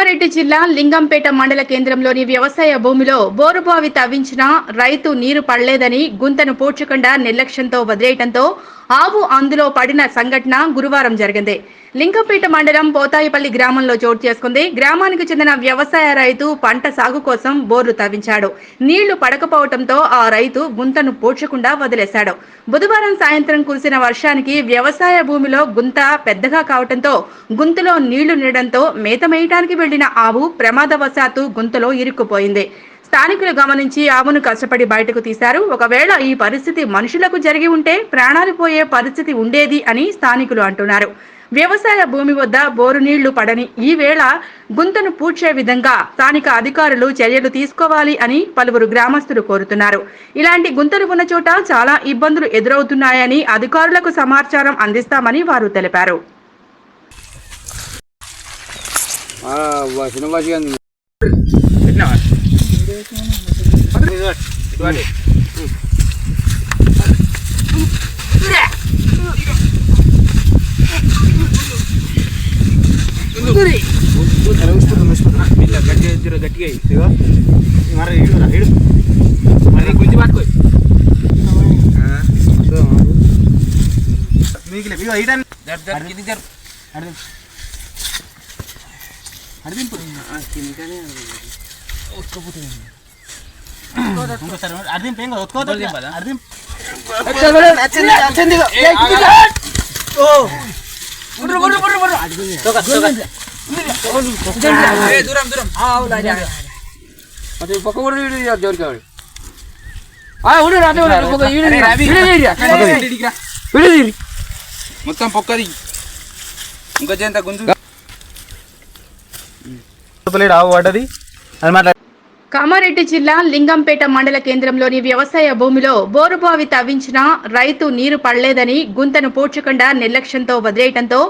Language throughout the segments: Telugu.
కామారెడ్డి జిల్లా లింగంపేట మండల కేంద్రంలోని వ్యవసాయ భూమిలో బోరుబావి తవ్వించినా రైతు నీరు పడలేదని గుంతను పూడ్చకుండా నిర్లక్ష్యంతో వదిలేయడంతో ఆవు అందులో పడిన సంఘటన గురువారం జరిగింది. లింగంపేట మండలం పోతాయిపల్లి గ్రామంలో చోటు చేసుకుంది. గ్రామానికి చెందిన వ్యవసాయ రైతు పంట సాగు కోసం బోర్లు తవ్వించాడు. నీళ్లు పడకపోవడంతో ఆ రైతు గుంతను పూడ్చకుండా వదిలేశాడు. బుధవారం సాయంత్రం కురిసిన వర్షానికి వ్యవసాయ భూమిలో గుంత పెద్దగా కావడంతో గుంతలో నీళ్లు నిండడంతో మేత మేయటానికి వెళ్లిన ఆవు ప్రమాదవశాత్తు గుంతలో ఇరుక్కుపోయింది. స్థానికులు గమనించి ఆవును కష్టపడి బయటకు తీశారు. ఒకవేళ ఈ పరిస్థితి మనుషులకు జరిగి ఉంటే ప్రాణాలు పోయే పరిస్థితి ఉండేది అని స్థానికులు అంటున్నారు. వ్యవసాయ భూమి వద్ద బోరు నీళ్లు పడని ఈ వేళ గుంతను పూడ్చే విధంగా స్థానిక అధికారులు చర్యలు తీసుకోవాలి అని పలువురు గ్రామస్తులు కోరుతున్నారు. ఇలాంటి గుంతలు ఉన్న చోట చాలా ఇబ్బందులు ఎదురవుతున్నాయని అధికారులకు సమాచారం అందిస్తామని వారు తెలిపారు. మొత్తం పొక్కది ఇంకా జంత గుంజు ఆవు పడ్డది. కామారెడ్డి జిల్లా లింగంపేట మండల కేంద్రంలోని వ్యవసాయ భూమిలో బోరుబావి తవ్వించినా రైతు నీరు పడలేదని గుంతను పూడ్చకుండా నిర్లక్ష్యంతో వదిలేయడంతో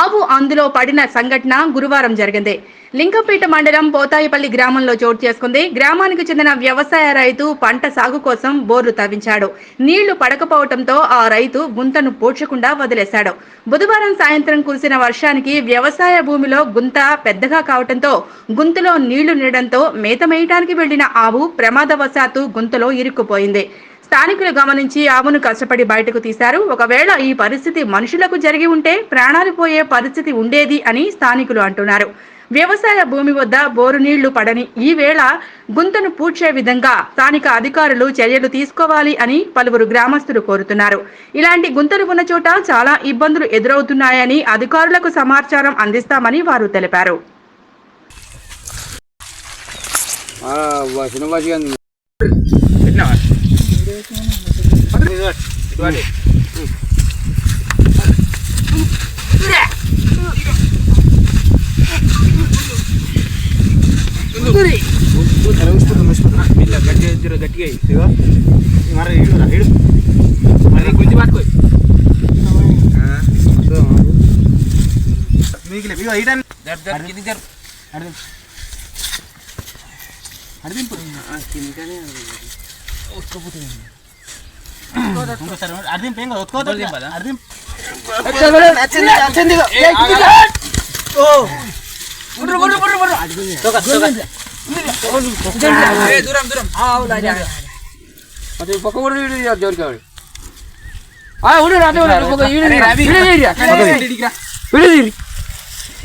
ఆవు అందులో పడిన సంఘటన గురువారం జరిగింది. లింగంపేట మండలం పోతాయిపల్లి గ్రామంలో చోటు చేసుకుంది. గ్రామానికి చెందిన వ్యవసాయ రైతు పంట సాగు కోసం బోర్లు తవ్వించాడు. నీళ్లు పడకపోవడంతో ఆ రైతు గుంతను పూడ్చకుండా వదిలేశాడు. బుధవారం సాయంత్రం కురిసిన వర్షానికి వ్యవసాయ భూమిలో గుంత పెద్దగా కావడంతో గుంతలో నీళ్లు నిండడంతో మేత మేయటానికి వెళ్లిన ఆవు ప్రమాదవశాత్తు గుంతలో ఇరుక్కుపోయింది. స్థానికులు గమనించి ఆవును కష్టపడి బయటకు తీశారు. ఒకవేళ ఈ పరిస్థితి మనుషులకు జరిగి ఉంటే ప్రాణాలు పోయే పరిస్థితి ఉండేది అని స్థానికులు అంటున్నారు. వ్యవసాయ భూమి వద్ద బోరు నీళ్లు పడని ఈ వేళ గుంతను పూడ్చే విధంగా స్థానిక అధికారులు చర్యలు తీసుకోవాలి అని పలువురు గ్రామస్తులు కోరుతున్నారు. ఇలాంటి గుంతలు ఉన్న చోట చాలా ఇబ్బందులు ఎదురవుతున్నాయని అధికారులకు సమాచారం అందిస్తామని వారు తెలిపారు.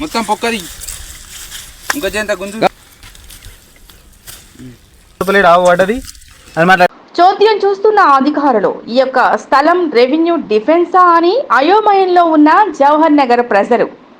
మొత్తం పొక్కది ఇంకా జంత గుంజు ఆవు పడ్డది. చోద్యం చూస్తున్న అధికారులు ఈ యొక్క స్థలం రెవెన్యూ డిఫెన్సా అని అయోమయంలో ఉన్న జవహర్ నగర్ ప్రజలు